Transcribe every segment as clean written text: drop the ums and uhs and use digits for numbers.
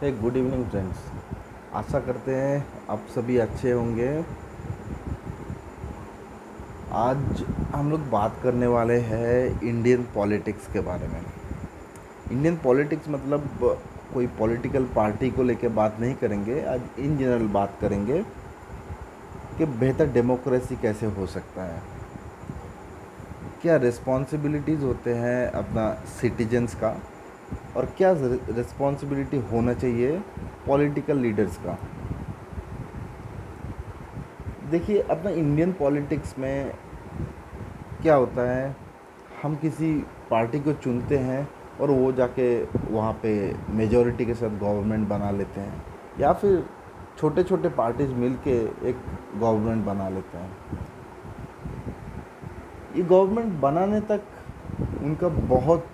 Good evening friends. आशा करते हैं आप सभी अच्छे होंगे। आज हम लोग बात करने वाले हैं इंडियन पॉलिटिक्स के बारे में। इंडियन पॉलिटिक्स मतलब कोई पॉलिटिकल पार्टी को लेकर बात नहीं करेंगे। आज इन जनरल बात करेंगे कि बेहतर डेमोक्रेसी कैसे हो सकता है, क्या रिस्पॉन्सिबिलिटीज़ होते हैं अपना सिटीजन्स का, और क्या रिस्पॉन्सिबिलिटी होना चाहिए पॉलिटिकल लीडर्स का। देखिए, अपना इंडियन पॉलिटिक्स में क्या होता है, हम किसी पार्टी को चुनते हैं और वो जाके वहाँ पे मेजॉरिटी के साथ गवर्नमेंट बना लेते हैं, या फिर छोटे छोटे पार्टीज मिलके एक गवर्नमेंट बना लेते हैं। ये गवर्नमेंट बनाने तक उनका बहुत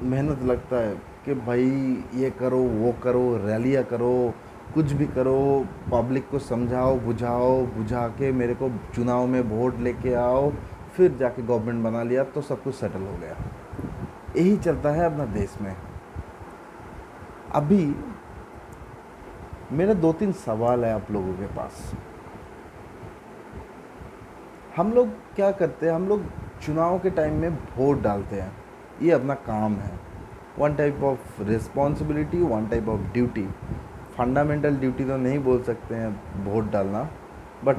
मेहनत लगता है कि भाई ये करो वो करो, रैलियाँ करो, कुछ भी करो, पब्लिक को समझाओ बुझाओ, बुझा के मेरे को चुनाव में वोट लेके आओ, फिर जाके गवर्नमेंट बना लिया तो सब कुछ सेटल हो गया। यही चलता है अपना देश में। अभी मेरे दो तीन सवाल है आप लोगों के पास। हम लोग क्या करते हैं, हम लोग चुनाव के टाइम में वोट डालते हैं, ये अपना काम है। One type of responsibility, one type of duty. Fundamental duty तो नहीं बोल सकते हैं वोट डालना, but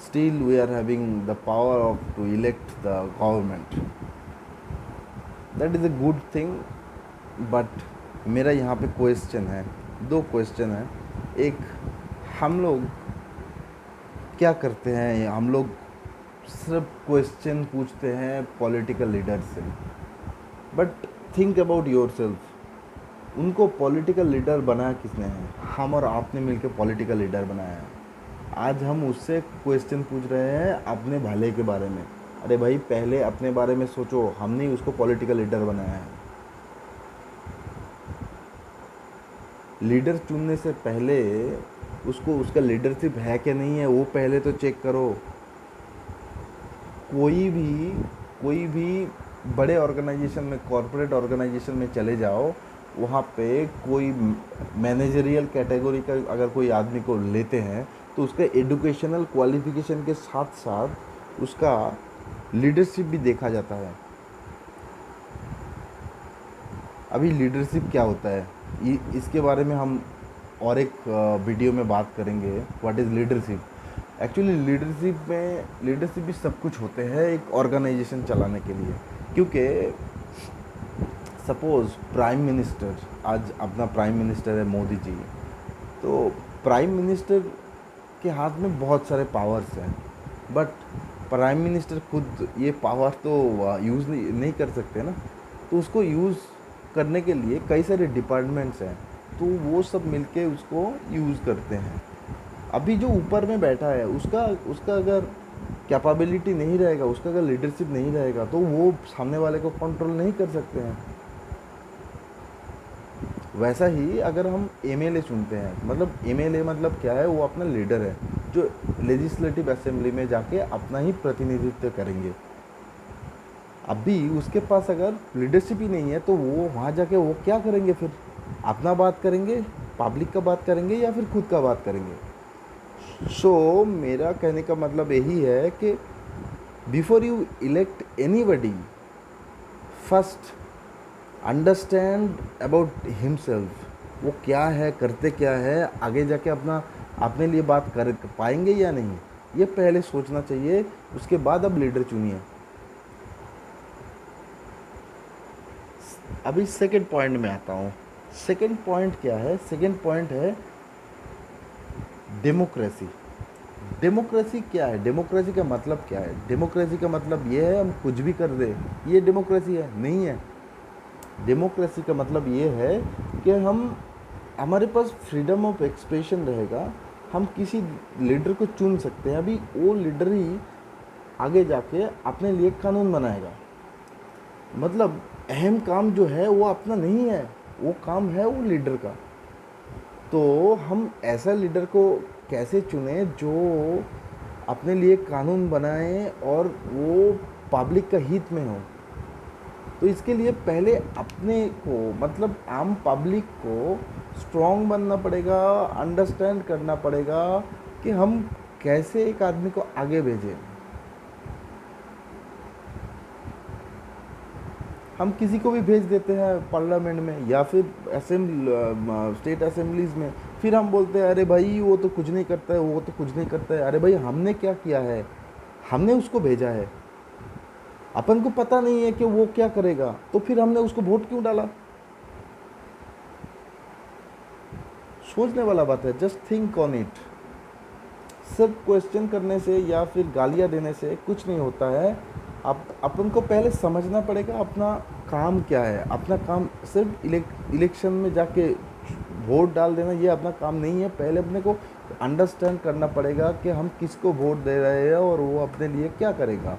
still we are having the power of to elect the government. That is a good thing. But मेरा यहाँ पे क्वेश्चन है, दो क्वेश्चन है। एक, हम लोग क्या करते हैं, हम लोग सिर्फ क्वेश्चन पूछते हैं पॉलिटिकल लीडर से, but think about your self. उनको पॉलिटिकल लीडर बनाया किसने है? हम और आपने मिलकर पॉलिटिकल लीडर बनाया है। आज हम उससे क्वेश्चन पूछ रहे हैं अपने भले के बारे में। अरे भाई, पहले अपने बारे में सोचो, हमने ही उसको पॉलिटिकल लीडर बनाया है। लीडर चुनने से पहले उसको उसका लीडरशिप है कि नहीं है वो पहले तो चेक करो। कोई भी बड़े ऑर्गेनाइजेशन में, कॉरपोरेट ऑर्गेनाइजेशन में चले जाओ, वहाँ पे कोई मैनेजरियल कैटेगरी का अगर कोई आदमी को लेते हैं तो उसका एजुकेशनल क्वालिफिकेशन के साथ साथ उसका लीडरशिप भी देखा जाता है। अभी लीडरशिप क्या होता है, ये इसके बारे में हम और एक वीडियो में बात करेंगे। What is leadership. Actually leadership भी सब कुछ होते हैं एक ऑर्गेनाइजेशन चलाने के लिए। क्योंकि सपोज़ प्राइम मिनिस्टर, आज अपना प्राइम मिनिस्टर है मोदी जी, तो प्राइम मिनिस्टर के हाथ में बहुत सारे पावर्स हैं, बट प्राइम मिनिस्टर खुद ये पावर तो यूज़ नहीं कर सकते ना। तो उसको यूज़ करने के लिए कई सारे डिपार्टमेंट्स हैं, तो वो सब मिलके उसको यूज़ करते हैं। अभी जो ऊपर में बैठा है उसका उसका अगर कैपेबिलिटी नहीं रहेगा, उसका अगर लीडरशिप नहीं रहेगा, तो वो सामने वाले को कंट्रोल नहीं कर सकते हैं। वैसा ही अगर हम एमएलए चुनते हैं, मतलब एमएलए मतलब क्या है, वो अपना लीडर है जो लेजिस्लेटिव असेंबली में जाके अपना ही प्रतिनिधित्व करेंगे। अभी उसके पास अगर लीडरशिप ही नहीं है तो वो वहाँ जाके वो क्या करेंगे फिर? अपना बात करेंगे, पब्लिक का बात करेंगे, या फिर खुद का बात करेंगे? मेरा कहने का मतलब यही है कि before you elect anybody, first understand about himself. वो क्या है, करते क्या है, आगे जाके अपने लिए बात कर पाएंगे या नहीं, ये पहले सोचना चाहिए। उसके बाद अब लीडर चुनिए। अभी सेकंड पॉइंट में आता हूँ। सेकंड पॉइंट क्या है? सेकंड पॉइंट है डेमोक्रेसी। डेमोक्रेसी क्या है? डेमोक्रेसी का मतलब क्या है? डेमोक्रेसी का मतलब ये है हम कुछ भी कर दें, ये डेमोक्रेसी है? नहीं है। डेमोक्रेसी का मतलब ये है कि हमारे पास फ्रीडम ऑफ एक्सप्रेशन रहेगा, हम किसी लीडर को चुन सकते हैं। अभी वो लीडर ही आगे जाके अपने लिए कानून बनाएगा। मतलब अहम काम जो है वो अपना नहीं है, वो काम है वो लीडर का। तो हम ऐसा लीडर को कैसे चुने जो अपने लिए कानून बनाए और वो पब्लिक का हित में हो? तो इसके लिए पहले अपने को, मतलब आम पब्लिक को स्ट्रॉन्ग बनना पड़ेगा, अंडरस्टैंड करना पड़ेगा कि हम कैसे एक आदमी को आगे भेजें। हम किसी को भी भेज देते हैं पार्लियामेंट में या फिर स्टेट असेंबलीज में, फिर हम बोलते हैं अरे भाई वो तो कुछ नहीं करता है, वो तो कुछ नहीं करता है। अरे भाई हमने क्या किया है? हमने उसको भेजा है, अपन को पता नहीं है कि वो क्या करेगा, तो फिर हमने उसको वोट क्यों डाला? सोचने वाला बात है, जस्ट थिंक ऑन इट। सिर्फ क्वेश्चन करने से या फिर गालियाँ देने से कुछ नहीं होता है। आप अपन को पहले समझना पड़ेगा अपना काम क्या है। अपना काम सिर्फ इलेक्शन में जाके वोट डाल देना ये अपना काम नहीं है। पहले अपने को अंडरस्टैंड करना पड़ेगा कि हम किसको वोट दे रहे हैं और वो अपने लिए क्या करेगा।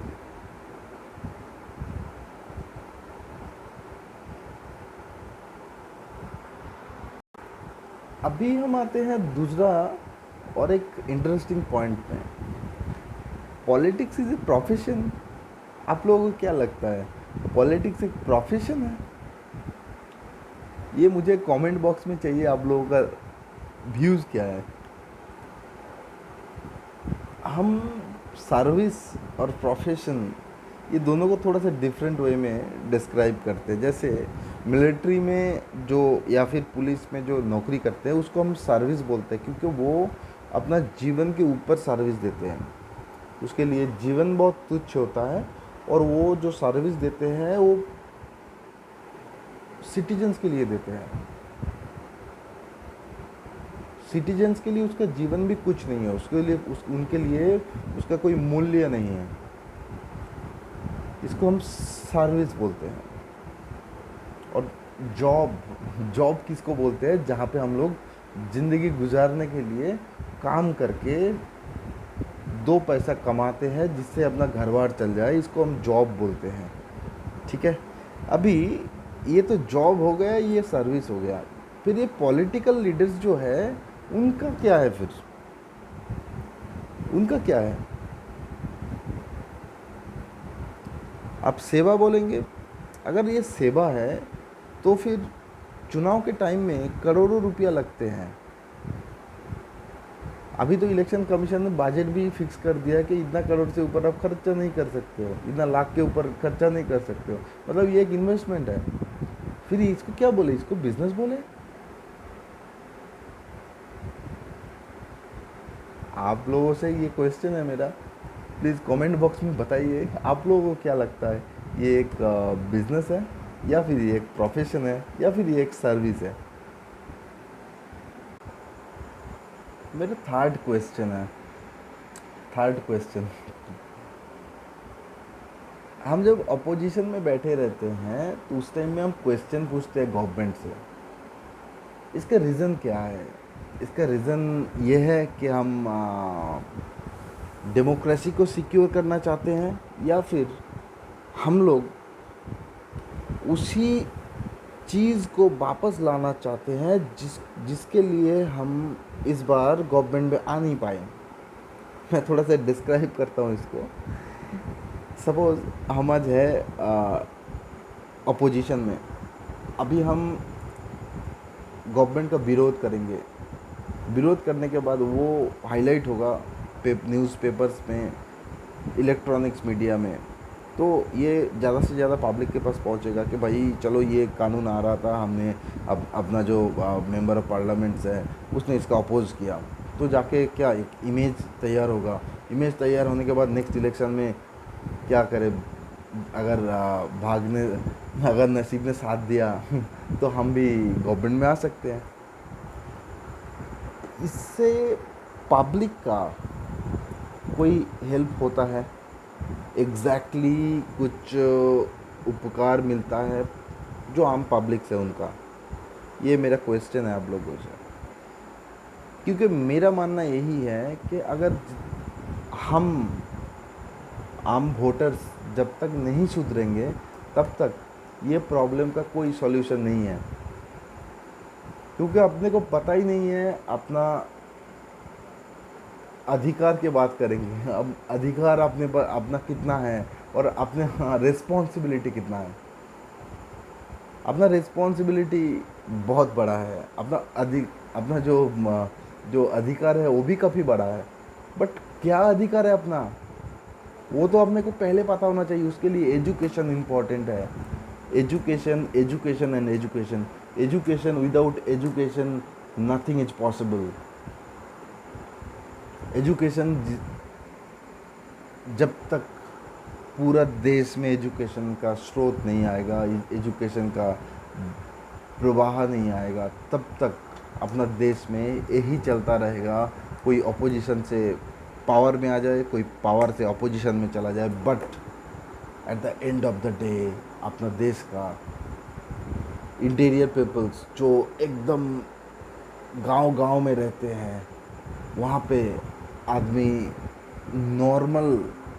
अभी हम आते हैं दूसरा और एक इंटरेस्टिंग पॉइंट में। Politics is a profession. आप लोगों को क्या लगता है, पॉलिटिक्स एक प्रोफेशन है? ये मुझे कमेंट बॉक्स में चाहिए, आप लोगों का व्यूज़ क्या है। हम सर्विस और प्रोफेशन ये दोनों को थोड़ा सा डिफरेंट वे में डिस्क्राइब करते हैं। जैसे मिलिट्री में जो या फिर पुलिस में जो नौकरी करते हैं उसको हम सर्विस बोलते हैं, क्योंकि वो अपना जीवन के ऊपर सर्विस देते हैं। उसके लिए जीवन बहुत तुच्छ होता है और वो जो सर्विस देते हैं वो सिटीजन्स के लिए देते हैं। सिटीजन्स के लिए उसका जीवन भी कुछ नहीं है, उसके लिए उनके लिए उसका कोई मूल्य नहीं है। इसको हम सर्विस बोलते हैं। और जॉब जॉब किसको बोलते हैं? जहाँ पे हम लोग ज़िंदगी गुजारने के लिए काम करके दो पैसा कमाते हैं जिससे अपना घर बार चल जाए, इसको हम जॉब बोलते हैं। ठीक है, अभी ये तो जॉब हो गया, ये सर्विस हो गया। फिर ये पॉलिटिकल लीडर्स जो है उनका क्या है? फिर उनका क्या है? आप सेवा बोलेंगे। अगर ये सेवा है तो फिर चुनाव के टाइम में करोड़ों रुपया लगते हैं। अभी तो इलेक्शन कमीशन ने बजट भी फिक्स कर दिया है कि इतना करोड़ से ऊपर आप खर्चा नहीं कर सकते हो, इतना लाख के ऊपर खर्चा नहीं कर सकते हो। मतलब ये एक इन्वेस्टमेंट है। फिर इसको क्या बोले? इसको बिजनेस बोले? आप लोगों से ये क्वेश्चन है मेरा, प्लीज़ कमेंट बॉक्स में बताइए आप लोगों को क्या लगता है, ये एक बिजनेस है या फिर ये एक प्रोफेशन है या फिर ये एक सर्विस है? मेरा थर्ड क्वेश्चन है। थर्ड क्वेश्चन, हम जब अपोजिशन में बैठे रहते हैं तो उस टाइम में हम क्वेश्चन पूछते हैं गवर्नमेंट से। इसका रीज़न क्या है? इसका रीज़न ये है कि हम डेमोक्रेसी को सिक्योर करना चाहते हैं या फिर हम लोग उसी चीज़ को वापस लाना चाहते हैं जिसके लिए हम इस बार गवर्नमेंट में आ नहीं पाए। मैं थोड़ा सा डिस्क्राइब करता हूँ इसको। सपोज़ हम आज है अपोजिशन में, अभी हम गवर्नमेंट का विरोध करेंगे। विरोध करने के बाद वो हाईलाइट होगा न्यूज़पेपर्स में, इलेक्ट्रॉनिक्स मीडिया में, तो ये ज़्यादा से ज़्यादा पब्लिक के पास पहुंचेगा कि भाई चलो ये कानून आ रहा था, हमने अब अपना जो मेंबर ऑफ पार्लियामेंट्स है उसने इसका अपोज़ किया। तो जाके क्या एक इमेज तैयार होगा। इमेज तैयार होने के बाद नेक्स्ट इलेक्शन में क्या करे, अगर भागने अगर नसीब ने साथ दिया तो हम भी गवर्नमेंट में आ सकते हैं। इससे पब्लिक का कोई हेल्प होता है? कुछ उपकार मिलता है जो आम पब्लिक से उनका? ये मेरा क्वेश्चन है आप लोगों से, क्योंकि मेरा मानना यही है कि अगर हम आम वोटर्स जब तक नहीं सुधरेंगे तब तक ये प्रॉब्लम का कोई सॉल्यूशन नहीं है। क्योंकि अपने को पता ही नहीं है अपना अधिकार की बात करेंगे, अब अधिकार अपने पर अपना कितना है और अपने रिस्पॉन्सिबिलिटी कितना है। अपना रिस्पॉन्सिबिलिटी बहुत बड़ा है, अपना जो अधिकार है वो भी काफ़ी बड़ा है। बट क्या अधिकार है अपना, वो तो अपने को पहले पता होना चाहिए। उसके लिए एजुकेशन इम्पॉर्टेंट है। Education, education and education. Education, without education nothing is possible. Education, जब तक पूरा देश में एजुकेशन का स्रोत नहीं आएगा, एजुकेशन का प्रवाह नहीं आएगा, तब तक अपना देश में यही चलता रहेगा। कोई अपोजिशन से पावर में आ जाए, कोई पावर से अपोजिशन में चला जाए, but at the end of the day अपना देश का इंटीरियर पीपल्स जो एकदम गांव-गांव में रहते हैं, वहाँ पे आदमी नॉर्मल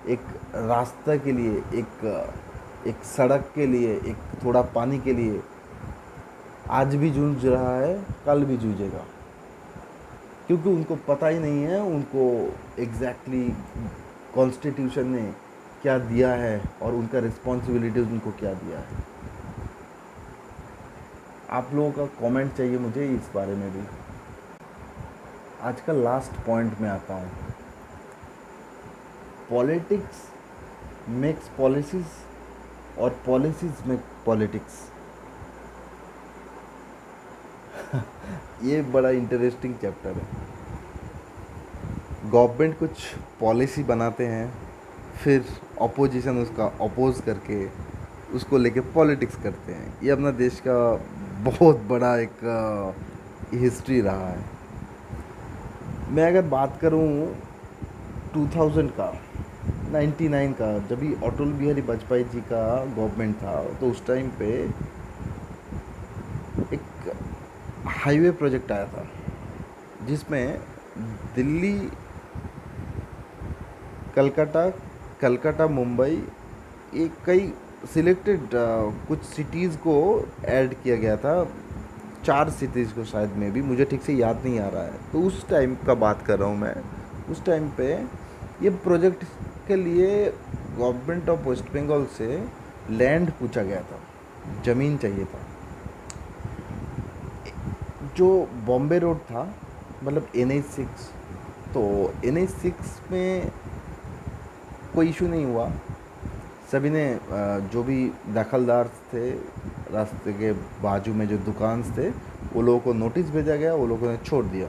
एक रास्ता के लिए, एक सड़क के लिए, एक थोड़ा पानी के लिए आज भी जूझ रहा है, कल भी जूझेगा, क्योंकि उनको पता ही नहीं है उनको एग्जैक्टली कॉन्स्टिट्यूशन ने क्या दिया है और उनका रिस्पॉन्सिबिलिटीज उनको क्या दिया है। आप लोगों का कमेंट चाहिए मुझे इस बारे में भी। आज का लास्ट पॉइंट में आता हूँ। पॉलिटिक्स मेक्स पॉलिसीज और पॉलिसीज मेक पॉलिटिक्स। ये बड़ा इंटरेस्टिंग चैप्टर है। गवर्नमेंट कुछ पॉलिसी बनाते हैं, फिर अपोजिशन उसका अपोज करके उसको लेके पॉलिटिक्स करते हैं। ये अपना देश का बहुत बड़ा एक हिस्ट्री रहा है। मैं अगर बात करूं 2000 का, 99 का, जब भी अटल बिहारी वाजपेयी जी का गवर्नमेंट था, तो उस टाइम पे एक हाईवे प्रोजेक्ट आया था जिसमें दिल्ली, कलकत्ता, मुंबई, एक कई सिलेक्टेड कुछ सिटीज़ को ऐड किया गया था। 4 सिटीज़ को शायद में भी, मुझे ठीक से याद नहीं आ रहा है। तो उस टाइम का बात कर रहा हूँ मैं। उस टाइम पे ये प्रोजेक्ट के लिए गवर्नमेंट ऑफ वेस्ट बंगाल से लैंड पूछा गया था, ज़मीन चाहिए था। जो बॉम्बे रोड था, मतलब NH6, तो NH6 में कोई इशू नहीं हुआ। सभी ने जो भी दखलदार थे, रास्ते के बाजू में जो दुकान थे, वो लोगों को नोटिस भेजा गया, वो लोगों ने छोड़ दिया,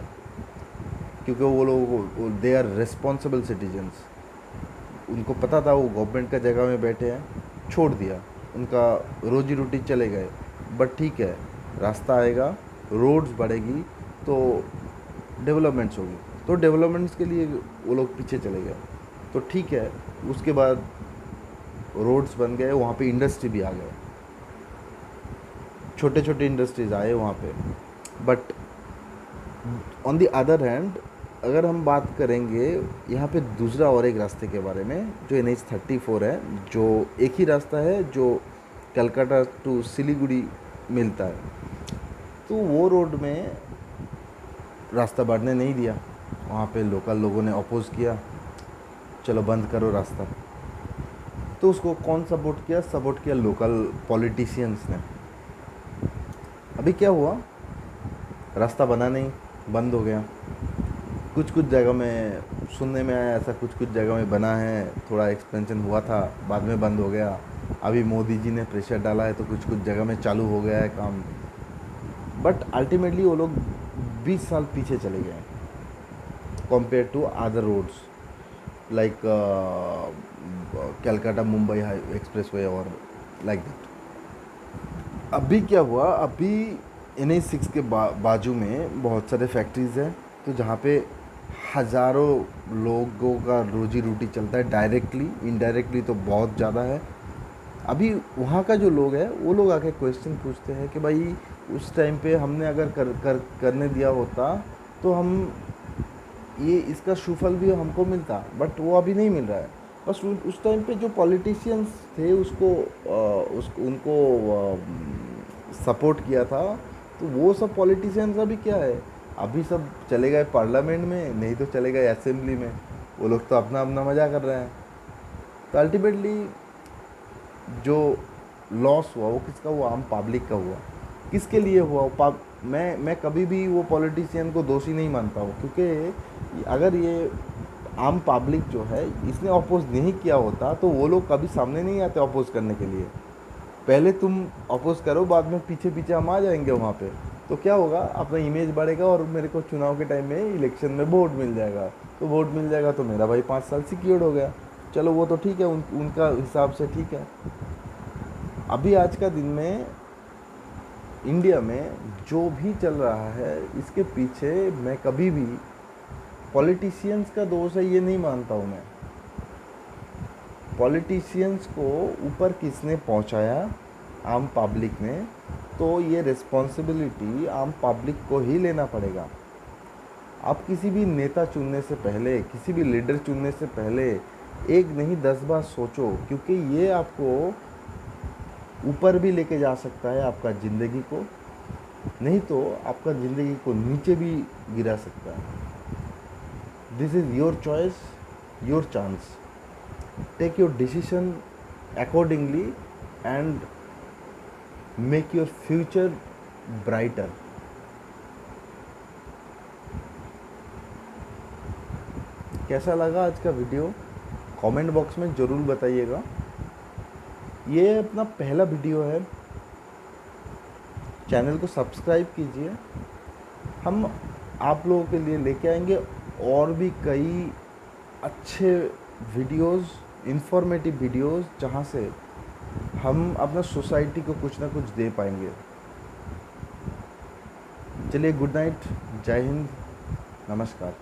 क्योंकि वो लोग दे आर रिस्पॉन्सिबल सिटीजन्स। उनको पता था वो गवर्नमेंट का जगह में बैठे हैं, छोड़ दिया, उनका रोजी रोटी चले गए। बट ठीक है, रास्ता आएगा, रोड्स बढ़ेगी तो डेवलपमेंट्स होगी, तो डेवलपमेंट्स के लिए वो लोग पीछे चले गए। तो ठीक है, उसके बाद रोड्स बन गए, वहाँ पे इंडस्ट्री भी आ गए, छोटे छोटे इंडस्ट्रीज आए वहाँ पे। But on the other hand, अगर हम बात करेंगे यहाँ पे दूसरा और एक रास्ते के बारे में, जो NH34 है, जो एक ही रास्ता है जो कलकत्ता टू सिलीगुड़ी मिलता है। तो वो रोड में रास्ता बढ़ने नहीं दिया, वहाँ पे लोकल लोगों ने अपोज़ किया, चलो बंद करो रास्ता। तो उसको कौन सपोर्ट किया? सपोर्ट किया लोकल पॉलिटिशियंस ने। अभी क्या हुआ, रास्ता बना नहीं, बंद हो गया। कुछ कुछ जगह में सुनने में आया ऐसा, कुछ कुछ जगह में बना है, थोड़ा एक्सपेंशन हुआ था, बाद में बंद हो गया। अभी मोदी जी ने प्रेशर डाला है तो कुछ कुछ जगह में चालू हो गया है काम। बट अल्टीमेटली वो लोग 20 साल पीछे चले गए compare to other roads like Calcutta Mumbai expressway और लाइक दैट। अभी क्या हुआ, अभी NH6 के बाजू में बहुत सारे फैक्ट्रीज़ हैं, तो जहाँ पे हज़ारों लोगों का रोजी रोटी चलता है, डायरेक्टली, इनडायरेक्टली तो बहुत ज़्यादा है। अभी वहाँ का जो लोग है, वो लोग आके क्वेश्चन पूछते हैं कि भाई उस टाइम पे हमने अगर करने दिया होता तो हम ये इसका सुफल भी हमको मिलता, बट वो अभी नहीं मिल रहा है। बस उस टाइम पे जो पॉलिटिशियंस थे उनको सपोर्ट किया था, तो वो सब पॉलिटिशियंस अभी क्या है, अभी सब चले गए पार्लियामेंट में, नहीं तो चले गए असेंबली में। वो लोग तो अपना अपना मज़ा कर रहे हैं। तो अल्टीमेटली जो लॉस हुआ वो किसका हुआ? आम पब्लिक का हुआ। किसके लिए हुआ? मैं कभी भी वो पॉलिटिशियन को दोषी नहीं मानता हूँ, क्योंकि अगर ये आम पब्लिक जो है इसने अपोज नहीं किया होता तो वो लोग कभी सामने नहीं आते अपोज करने के लिए। पहले तुम अपोज करो, बाद में पीछे पीछे हम आ जाएंगे वहाँ पे, तो क्या होगा? अपना इमेज बढ़ेगा और मेरे को चुनाव के टाइम में इलेक्शन में वोट मिल जाएगा। तो वोट मिल जाएगा तो मेरा भाई 5 साल सिक्योर्ड हो गया। चलो वो तो ठीक है, उनका हिसाब से ठीक है। अभी आज का दिन में इंडिया में जो भी चल रहा है इसके पीछे मैं कभी भी पॉलिटिशियंस का दोष है ये नहीं मानता हूँ। मैं पॉलिटिशियंस को ऊपर किसने पहुँचाया? आम पब्लिक ने। तो ये रिस्पॉन्सिबिलिटी आम पब्लिक को ही लेना पड़ेगा। आप किसी भी नेता चुनने से पहले, किसी भी लीडर चुनने से पहले एक नहीं 10 बार सोचो, क्योंकि ये आपको ऊपर भी लेके जा सकता है आपका ज़िंदगी को, नहीं तो आपका ज़िंदगी को नीचे भी गिरा सकता है। This is your choice, your chance. Take your decision accordingly and make your future brighter। कैसा लगा आज का वीडियो? कमेंट बॉक्स में ज़रूर बताइएगा। ये अपना पहला वीडियो है, चैनल को सब्सक्राइब कीजिए। हम आप लोगों के लिए लेके आएंगे और भी कई अच्छे वीडियोस, इंफॉर्मेटिव वीडियोस, जहाँ से हम अपना सोसाइटी को कुछ ना कुछ दे पाएंगे। चलिए, गुड नाइट, जय हिंद, नमस्कार।